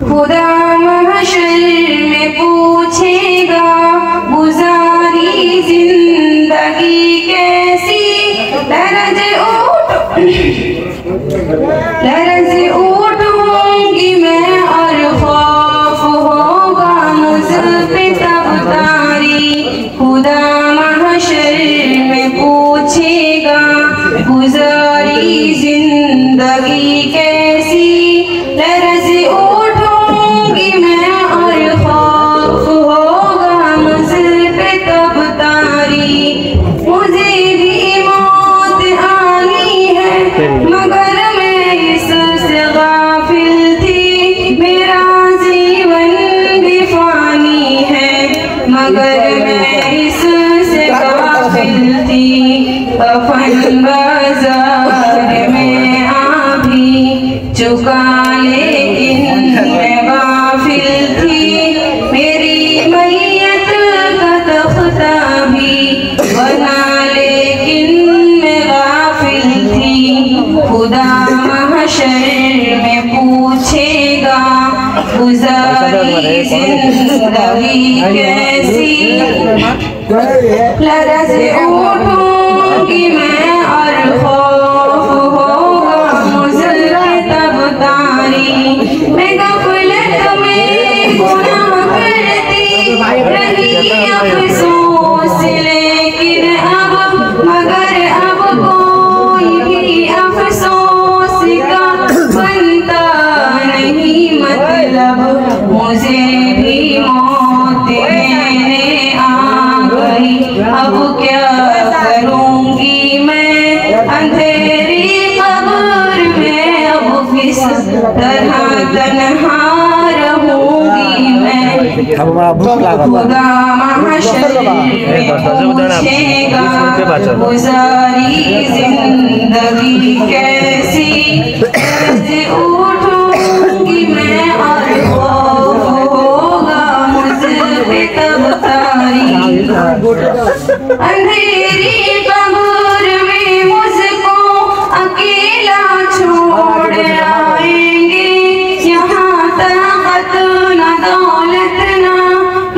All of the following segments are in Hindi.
खुदा महशर में पूछेगा गुजारी जिंदगी कैसी। लरज़ उठूंगी मैं और खौफ होगा मुझ पे तब तारी। खुदा महशर में पूछेगा गुजारी जिंदगी कैसी। लरज़ उठूंगी मैं और खौफ होगा मुझ पे तब तारी। मुझे भी मौत आनी है मगर मैं इससे गाफिल थी। मेरा जीवन भी फानी है मगर मैं इससे गाफिल थी। कफन बाजार में आ भी चुका लेकिन मैं गाफिल थी। मेरी मैयत का तख्ता भी बना लेकिन मैं गाफिल थी। खुदा महशर में पूछेगा गुजारी जिंदगी कैसी। लरज़ उठूंगी मैं और खौफ होगा मुझ पे तब तारी। मैं गफलत में गुनाह करती रही अफसोस लेकिन अब मगर अब कोई भी अफसोस का बनता नहीं मतलब। मुझे भी मौत लेने आ गई अब क्या करूंगी मैं अंधेरी कब्र में। अब किस तरह तन्हा रहूंगी मैं। खुदा महशर में पूछेगा गुजारी जिंदगी कैसी। लरज़ उठूंगी मैं और खौफ होगा मुझ पे तब तारी। अंधेरी कब्र में मुझको अकेला छोड़ आएंगे। यहाँ ताकत न दौलत न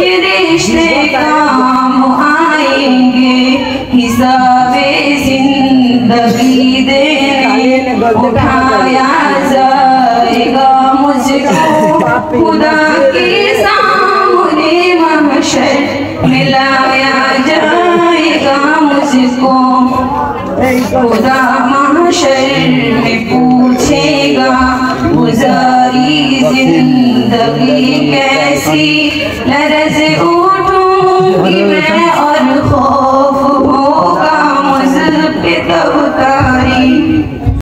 ये रिश्ते काम आएंगे। हिसाबे जिंदगी देने उठाया जाएगा मुझको। खुदा के सामने महशर मिलाया जाएगा मुझको। खुदा महशर में पूछेगा गुजारी जिंदगी कैसी। लरज़ उठूंगी मैं और खौफ होगा मुझ पे तब